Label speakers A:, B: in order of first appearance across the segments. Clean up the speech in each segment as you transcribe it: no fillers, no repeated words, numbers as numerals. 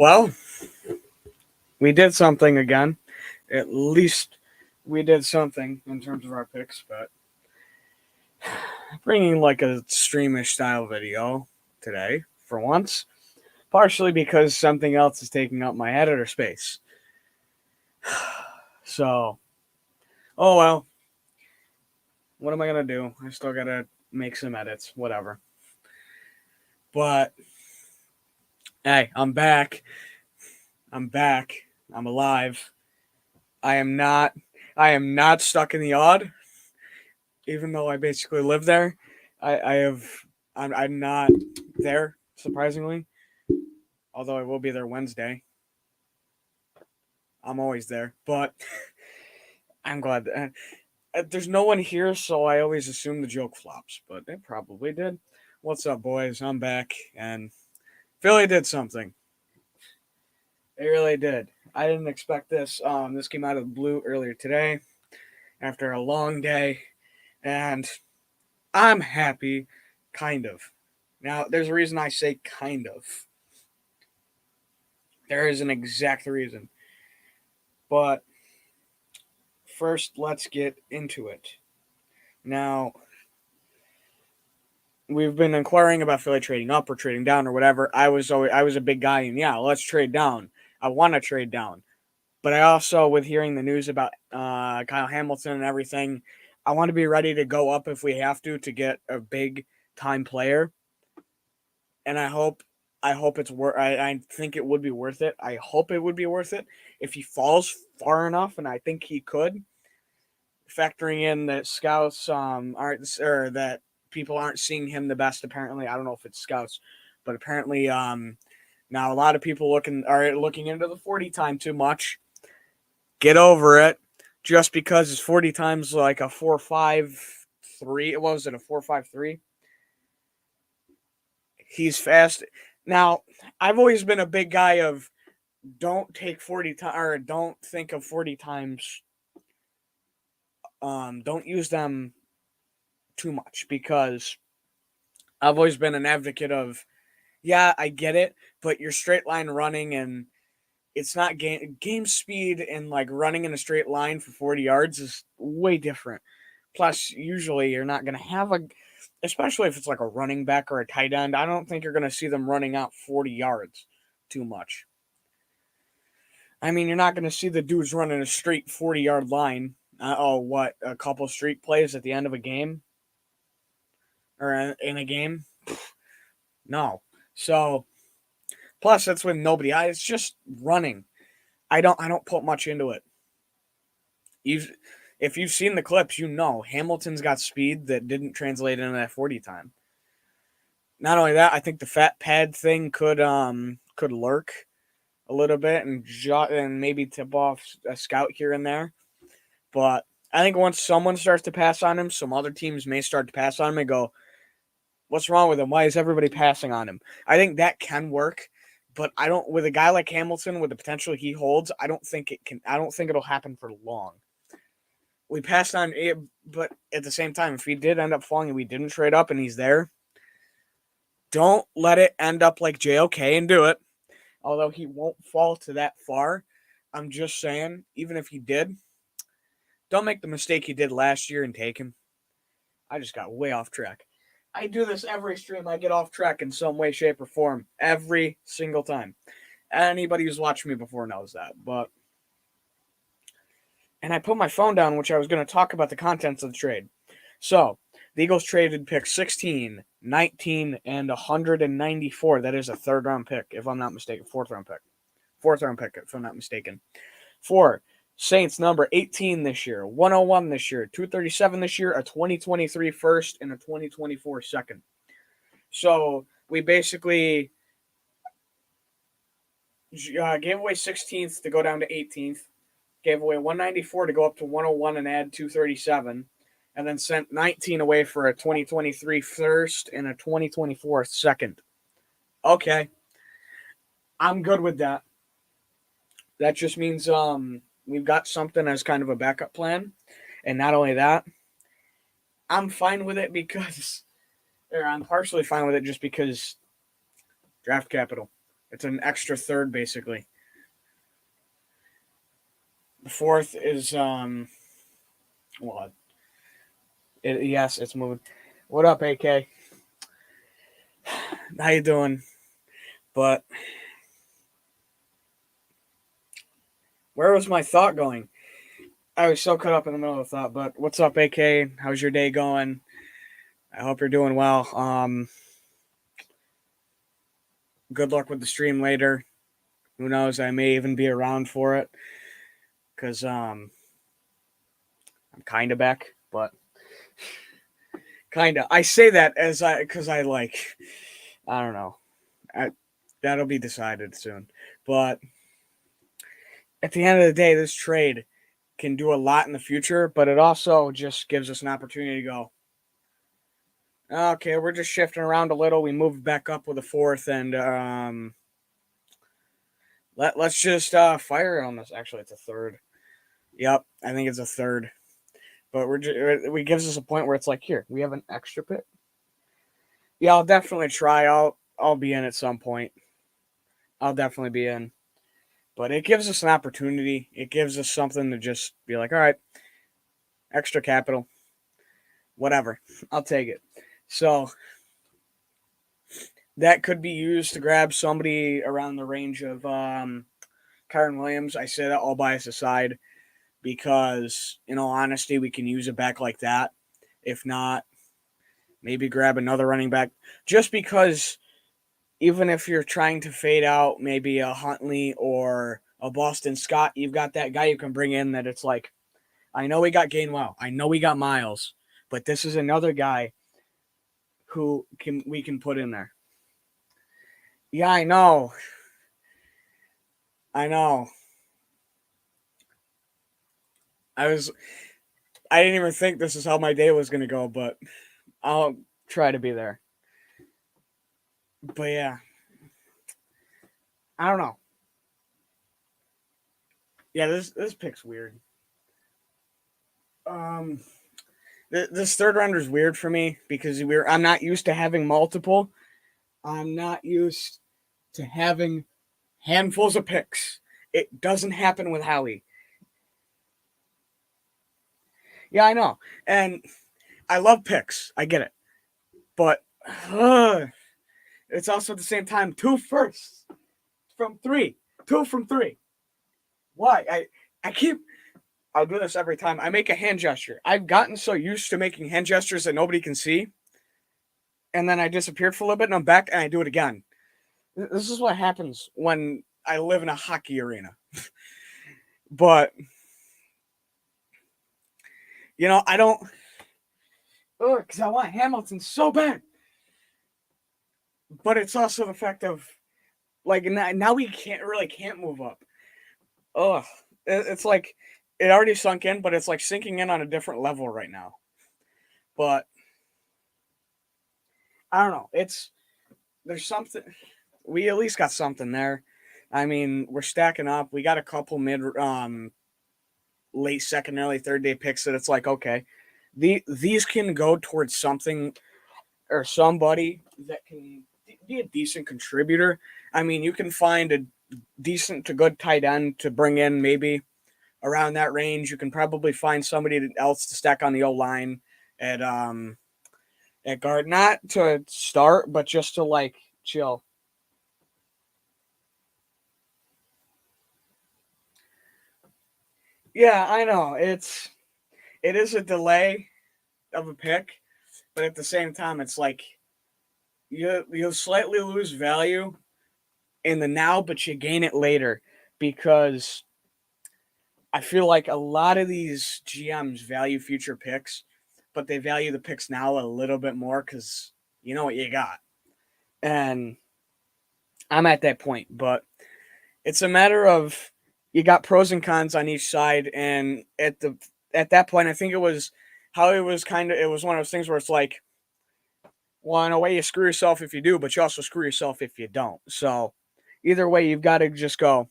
A: Well, we did something again. At least we did something in terms of our picks, but bringing like a streamish style video today for once, partially because something else is taking up my editor space. So, oh well, what am I gonna do? I still gotta make some edits, whatever. But hey, I'm back. I'm back. I'm alive. I am not. I am not stuck in the odd, even though I basically live there. I have. I'm not there, surprisingly. Although I will be there Wednesday. I'm always there, but I'm glad that there's no one here, so I always assume the joke flops, but it probably did. What's up, boys? I'm back, and Philly did something. They really did. I didn't expect this. This came out of the blue earlier today, after a long day, and I'm happy, kind of. Now, there's a reason I say kind of. There is an exact reason. But first, let's get into it. Now, we've been inquiring about Philly trading up or trading down or whatever. I was a big guy, and yeah, let's trade down. I want to trade down, but I also, with hearing the news about Kyle Hamilton and everything, I want to be ready to go up if we have to get a big time player. And I hope it's worth. I think it would be worth it. I hope it would be worth it if he falls far enough, and I think he could. Factoring in that scouts aren't, or that people aren't seeing him the best. Apparently, I don't know if it's scouts, but apparently now a lot of people are looking into the 40 time too much. Get over it. Just because it's 40 times like a 4.53. What was it, a 4.53? He's fast. Now, I've always been a big guy of don't take 40 times, or don't think of 40 times. Don't use them too much, because I've always been an advocate of, yeah, I get it, but you're straight line running, and it's not game speed, and like running in a straight line for 40 yards is way different. Plus, usually you're not going to have especially if it's like a running back or a tight end, I don't think you're going to see them running out 40 yards too much. I mean, you're not going to see the dudes running a straight 40-yard line. A couple streak plays at the end of a game? Or in a game? No. So, plus that's with nobody. It's just running. I don't put much into it. If you've seen the clips, you know Hamilton's got speed that didn't translate into that 40 time. Not only that, I think the fat pad thing could lurk a little bit and maybe tip off a scout here and there. But I think once someone starts to pass on him, some other teams may start to pass on him and go, "What's wrong with him? Why is everybody passing on him?" I think that can work, but I don't. With a guy like Hamilton, with the potential he holds, I don't think it can. I don't think it'll happen for long. We passed on it, but at the same time, if he did end up falling and we didn't trade up and he's there, don't let it end up like JOK and do it. Although he won't fall to that far, I'm just saying, even if he did, don't make the mistake he did last year and take him. I just got way off track. I do this every stream. I get off track in some way, shape, or form every single time. Anybody who's watched me before knows that. And I put my phone down, which I was going to talk about the contents of the trade. So, the Eagles traded picks 16, 19, and 194. That is a third-round pick, if I'm not mistaken. Fourth-round pick. Fourth-round pick, if I'm not mistaken. For Saints number 18 this year, 101 this year, 237 this year, a 2023 first, and a 2024 second. So, we basically gave away 16th to go down to 18th. Gave away 194 to go up to 101 and add 237. And then sent 19 away for a 2023 first and a 2024 second. Okay. I'm good with that. That just means we've got something as kind of a backup plan. And not only that, I'm fine with it because, or I'm partially fine with it just because draft capital. It's an extra third, basically. The fourth is what? Yes, it's moving. What up, AK? How you doing? But where was my thought going? I was so caught up in the middle of the thought. But what's up, AK? How's your day going? I hope you're doing well. Good luck with the stream later. Who knows? I may even be around for it because I'm kind of back, but kind of. I say that as because I like. I don't know. That'll be decided soon. But at the end of the day, this trade can do a lot in the future, but it also just gives us an opportunity to go, okay, we're just shifting around a little. We moved back up with a fourth, and let's just fire on this. Actually, it's a third. Yep, I think it's a third. But it gives us a point where it's like, here, we have an extra pick. Yeah, I'll definitely try. I'll be in at some point. I'll definitely be in. But it gives us an opportunity. It gives us something to just be like, all right, extra capital, whatever. I'll take it. So that could be used to grab somebody around the range of Kyren Williams. I say that all bias aside because, in all honesty, we can use a back like that. If not, maybe grab another running back. Just because even if you're trying to fade out maybe a Huntley or a Boston Scott, you've got that guy you can bring in that it's like, I know we got Gainwell. I know we got Miles. But this is another guy who we can put in there. Yeah, I know. I didn't even think this is how my day was going to go, but I'll try to be there. But yeah. I don't know. Yeah, this pick's weird. This third rounder is weird for me because I'm not used to having multiple. I'm not used to having handfuls of picks. It doesn't happen with Howie. Yeah, I know. And I love picks. I get it. But it's also at the same time 2 firsts from 3. 2 from 3. Why? I'll do this every time. I make a hand gesture. I've gotten so used to making hand gestures that nobody can see. And then I disappeared for a little bit and I'm back and I do it again. This is what happens when I live in a hockey arena. But, I don't. Because I want Hamilton so bad. But it's also the fact of, like, now we can't move up. Ugh. It's like, it already sunk in, but it's like sinking in on a different level right now. But, I don't know. There's something. We at least got something there. I mean, we're stacking up. We got a couple late second, early third day picks that it's like, okay, these can go towards something or somebody that can be a decent contributor. I mean, you can find a decent to good tight end to bring in maybe around that range. You can probably find somebody else to stack on the O line at guard, not to start, but just to like chill. Yeah, I know. It is a delay of a pick, but at the same time, it's like you'll slightly lose value in the now, but you gain it later because I feel like a lot of these GMs value future picks, but they value the picks now a little bit more because you know what you got. And I'm at that point, but it's a matter of you got pros and cons on each side, and at that point, I think it was how it was it was one of those things where it's like, well, in a way, you screw yourself if you do, but you also screw yourself if you don't. So either way, you've got to just go,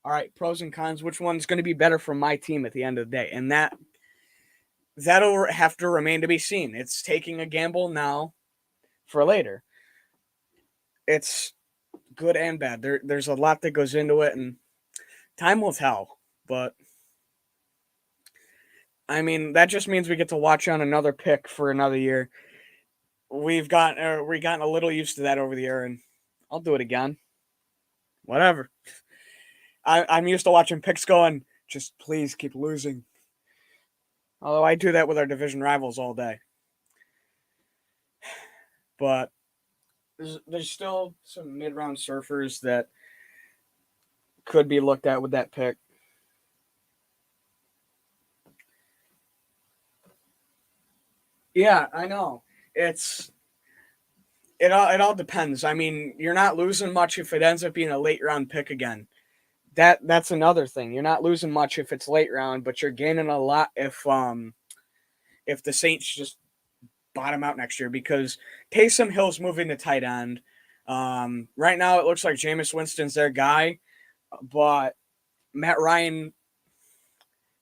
A: all right, pros and cons, which one's going to be better for my team at the end of the day? And that'll have to remain to be seen. It's taking a gamble now for later. It's good and bad. There's a lot that goes into it, and time will tell. But I mean, that just means we get to watch on another pick for another year. We've gotten a little used to that over the year, and I'll do it again. Whatever. I'm used to watching picks going, just please keep losing. Although I do that with our division rivals all day. But there's still some mid-round surfers that could be looked at with that pick. Yeah, I know. It all depends. I mean, you're not losing much if it ends up being a late round pick again. That's another thing. You're not losing much if it's late round, but you're gaining a lot if the Saints just bottom out next year because Taysom Hill's moving to tight end. Right now it looks like Jameis Winston's their guy, but Matt Ryan.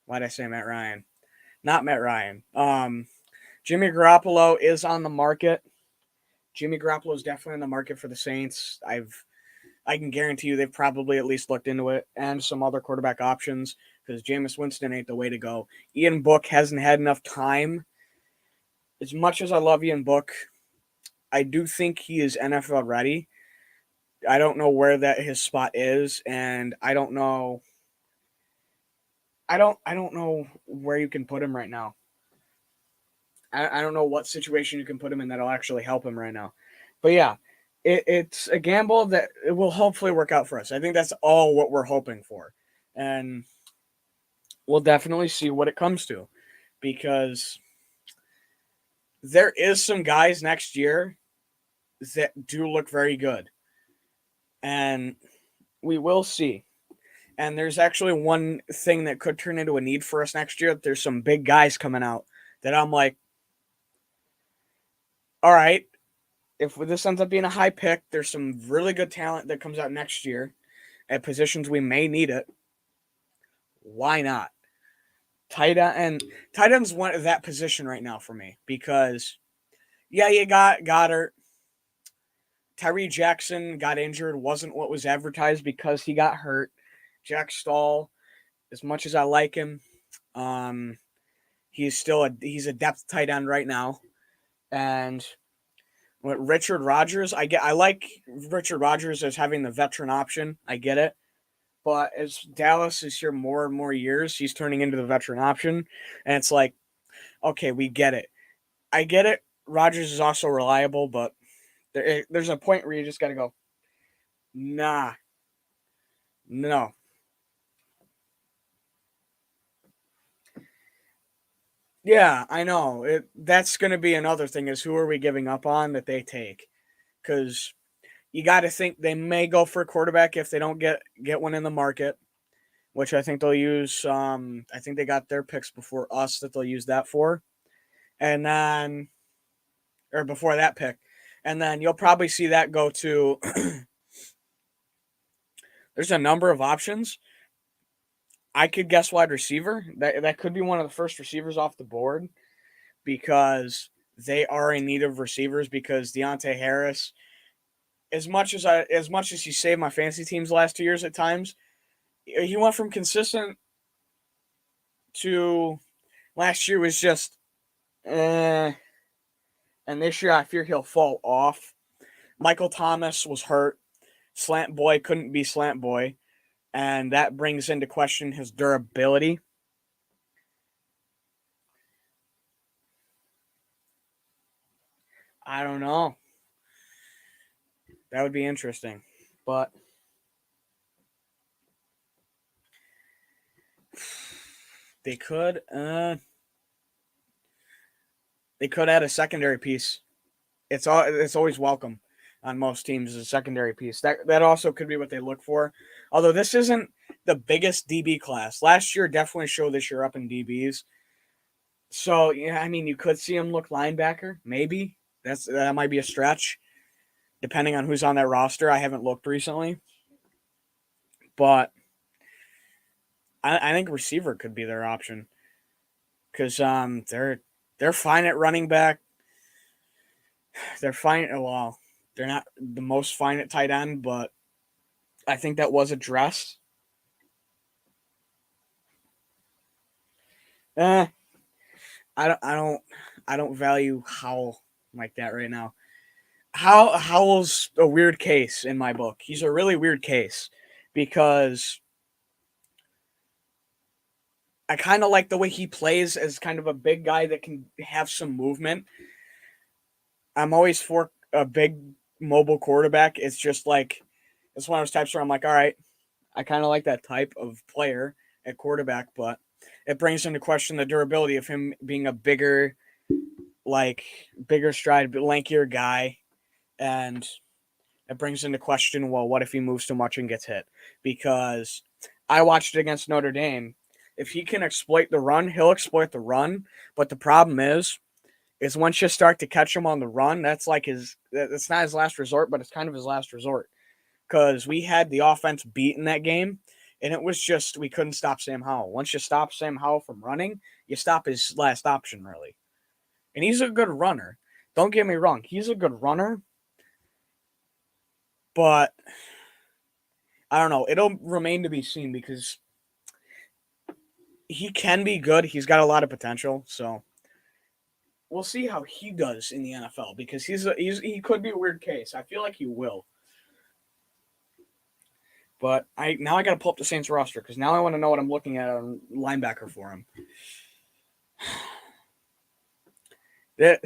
A: Why did I say Matt Ryan? Not Matt Ryan. Jimmy Garoppolo is on the market. Jimmy Garoppolo is definitely on the market for the Saints. I can guarantee you they've probably at least looked into it and some other quarterback options because Jameis Winston ain't the way to go. Ian Book hasn't had enough time. As much as I love Ian Book, I do think he is NFL ready. I don't know where that his spot is, and I don't know. I don't know where you can put him right now. I don't know what situation you can put him in that'll actually help him right now. But yeah, it's a gamble that it will hopefully work out for us. I think that's all what we're hoping for. And we'll definitely see what it comes to because there is some guys next year that do look very good. And we will see. And there's actually one thing that could turn into a need for us next year. There's some big guys coming out that I'm like, all right, if this ends up being a high pick, there's some really good talent that comes out next year at positions we may need it. Why not? Tight end's one of that position right now for me because yeah, you got Goddard. Tyree Jackson got injured, wasn't what was advertised because he got hurt. Jack Stahl, as much as I like him, um, he's a depth tight end right now. And with Richard Rodgers, I like Richard Rodgers as having the veteran option. I get it. But as Dallas is here more and more years, he's turning into the veteran option. And it's like, okay, we get it. I get it. Rodgers is also reliable, but there's a point where you just got to go, nah, no. Yeah, I know. That's going to be another thing is who are we giving up on that they take? Because you got to think they may go for a quarterback if they don't get one in the market, which I think they'll use. I think they got their picks before us that they'll use that for, and then or before that pick, and then you'll probably see that go to. There's a number of options. I could guess wide receiver. That could be one of the first receivers off the board because they are in need of receivers because Deontay Harris, as much as he saved my fantasy teams last 2 years at times, he went from consistent to last year was just and this year I fear he'll fall off. Michael Thomas was hurt. Slant Boy couldn't be Slant Boy, and that brings into question his durability. I don't know. That would be interesting. But they could add a secondary piece. It's always welcome on most teams as a secondary piece. That also could be what they look for. Although this isn't the biggest DB class. Last year definitely showed this year up in DBs. So yeah, I mean you could see him look linebacker, maybe. That might be a stretch, depending on who's on that roster. I haven't looked recently. But I think receiver could be their option. Because they're fine at running back. They're fine. Well, they're not the most fine at tight end, but I think that was addressed. Eh, I don't value Howell like that right now. Howell's a weird case in my book. He's a really weird case because I kind of like the way he plays as kind of a big guy that can have some movement. I'm always for a big mobile quarterback. It's just like it's one of those types where I'm like, all right, I kind of like that type of player at quarterback, but it brings into question the durability of him being a bigger, like bigger stride, lankier guy, and it brings into question, well, what if he moves too much and gets hit? Because I watched it against Notre Dame. If he can exploit the run, he'll exploit the run. But the problem is once you start to catch him on the run, that's like it's not his last resort, but it's kind of his last resort. Because we had the offense beat in that game, and it was just we couldn't stop Sam Howell. Once you stop Sam Howell from running, you stop his last option, really. And he's a good runner. Don't get me wrong, he's a good runner, but I don't know. It'll remain to be seen because he can be good. He's got a lot of potential. So we'll see how he does in the NFL because he could be a weird case. I feel like he will. But I got to pull up the Saints roster because now I want to know what I'm looking at on linebacker for him. That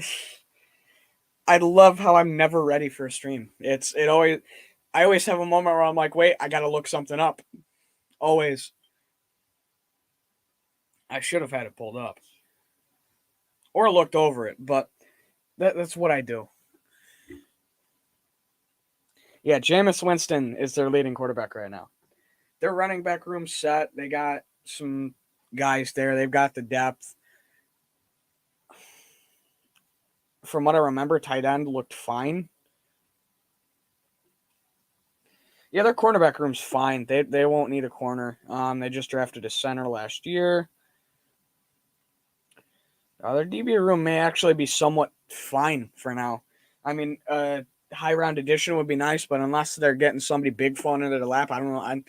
A: I love how I'm never ready for a stream. I always have a moment where I'm like, wait, I got to look something up. Always. I should have had it pulled up or looked over it, but that's what I do. Yeah, Jameis Winston is their leading quarterback right now. Their running back room set. They got some guys there. They've got the depth. From what I remember, tight end looked fine. Yeah, their cornerback room's fine. They won't need a corner. They just drafted a center last year. Their DB room may actually be somewhat fine for now. I mean, high round addition would be nice, but unless they're getting somebody big falling into their lap, I don't know.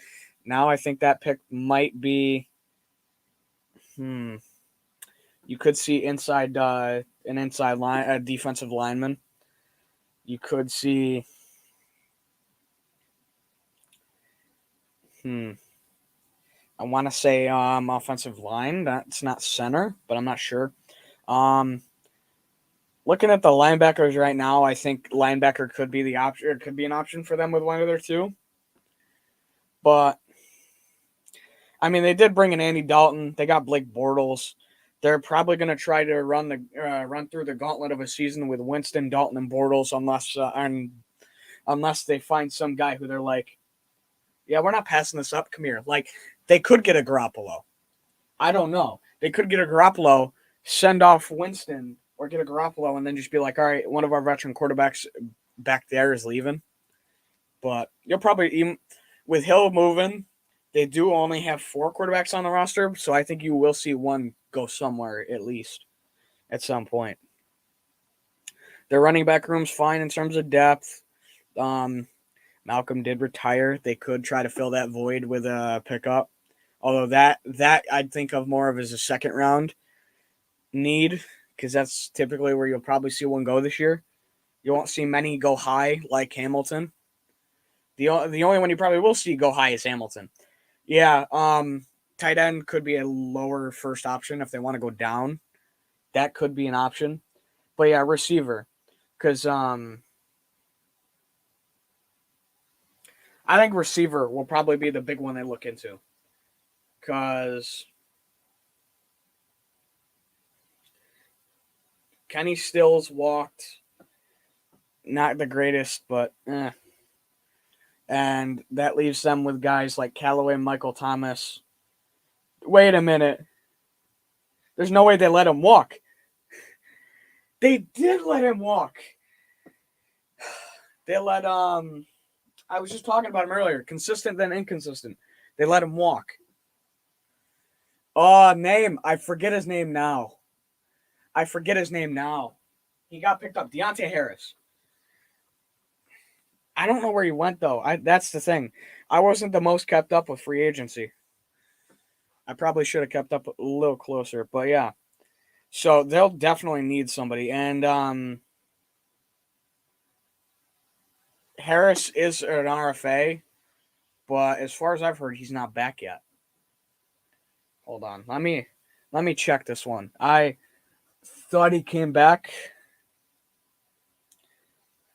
A: Now I think that pick might be. You could see inside an inside line, a defensive lineman. You could see. I want to say offensive line. That's not center, but I'm not sure. Looking at the linebackers right now, I think linebacker could be the option. It could be an option for them with one of their two. But I mean, they did bring in Andy Dalton. They got Blake Bortles. They're probably going to try to run through the gauntlet of a season with Winston, Dalton, and Bortles, unless they find some guy who they're like, yeah, we're not passing this up. Come here. Like they could get a Garoppolo. I don't know. They could get a Garoppolo, send off Winston, or get a Garoppolo, and then just be like, all right, one of our veteran quarterbacks back there is leaving. But you'll probably even with Hill moving. They do only have 4 quarterbacks on the roster, so I think you will see one go somewhere at least at some point. Their running back room's fine in terms of depth. Malcolm did retire. They could try to fill that void with a pickup. Although that I'd think of more of as a second round need because that's typically where you'll probably see one go this year. You won't see many go high like Hamilton. The only one you probably will see go high is Hamilton. Yeah, tight end could be a lower first option if they want to go down. That could be an option. But yeah, receiver. Because I think receiver will probably be the big one they look into. Because Kenny Stills walked. Not the greatest, but And that leaves them with guys like Callaway, Michael Thomas. Wait a minute. There's no way they let him walk. They did let him walk. They let I was just talking about him earlier. Consistent then inconsistent. They let him walk. Oh, name. I forget his name now. He got picked up. Deontay Harris. I don't know where he went though. That's the thing. I wasn't the most kept up with free agency. I probably should have kept up a little closer, but yeah. So they'll definitely need somebody, and Harris is an RFA, but as far as I've heard, he's not back yet. Hold on, let me check this one. I thought he came back.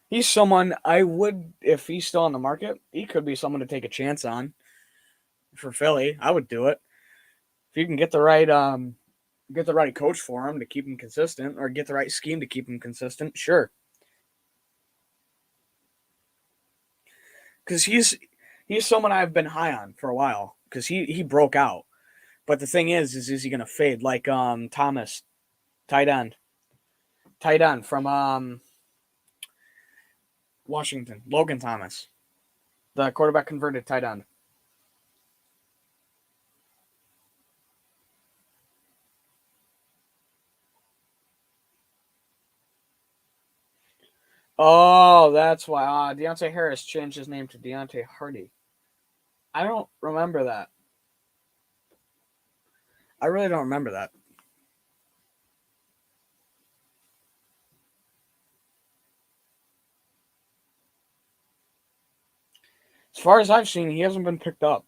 A: He's someone I would, if he's still on the market, he could be someone to take a chance on for Philly. I would do it if you can get the right coach for him to keep him consistent, or get the right scheme to keep him consistent. Sure, because he's someone I've been high on for a while because he broke out. But the thing is he gonna fade like Thomas, tight end, from Washington, Logan Thomas, the quarterback converted tight end. Oh, that's why. Deontay Harris changed his name to Deontay Hardy. I don't remember that. I really don't remember that. As far as I've seen, he hasn't been picked up.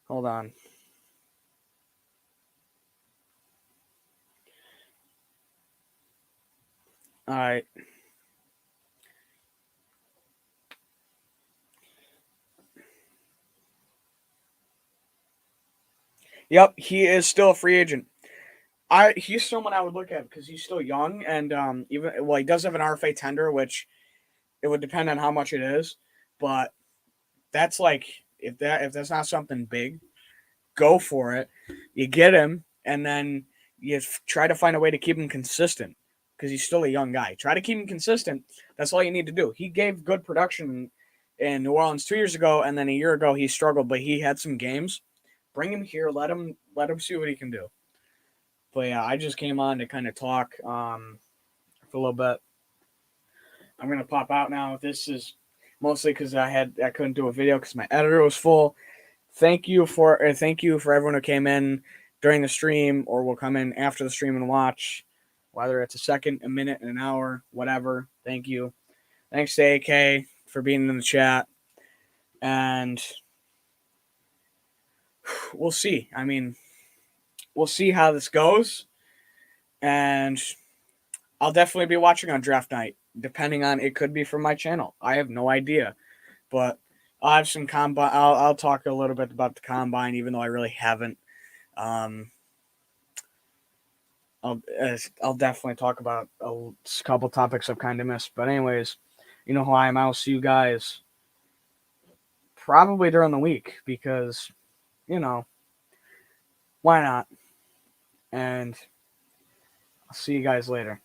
A: Hold on. All right. Yep, he is still a free agent. He's someone I would look at because he's still young, and he does have an RFA tender, which it would depend on how much it is, but that's like, if that's not something big, go for it. You get him, and then you try to find a way to keep him consistent because he's still a young guy. Try to keep him consistent. That's all you need to do. He gave good production in New Orleans 2 years ago, and then a year ago he struggled, but he had some games. Bring him here. Let him see what he can do. But yeah, I just came on to kind of talk for a little bit. I'm gonna pop out now. This is mostly because I couldn't do a video because my editor was full. Thank you for everyone who came in during the stream or will come in after the stream and watch, whether it's a second, a minute, an hour, whatever. Thank you. Thanks to AK for being in the chat, and we'll see. I mean, we'll see how this goes, and I'll definitely be watching on draft night. Depending on, it could be from my channel. I have no idea, but I'll have some combine. I'll talk a little bit about the combine, even though I really haven't. Um, I'll definitely talk about a couple topics I've kind of missed. But anyways, you know who I am. I'll see you guys probably during the week because, why not? And I'll see you guys later.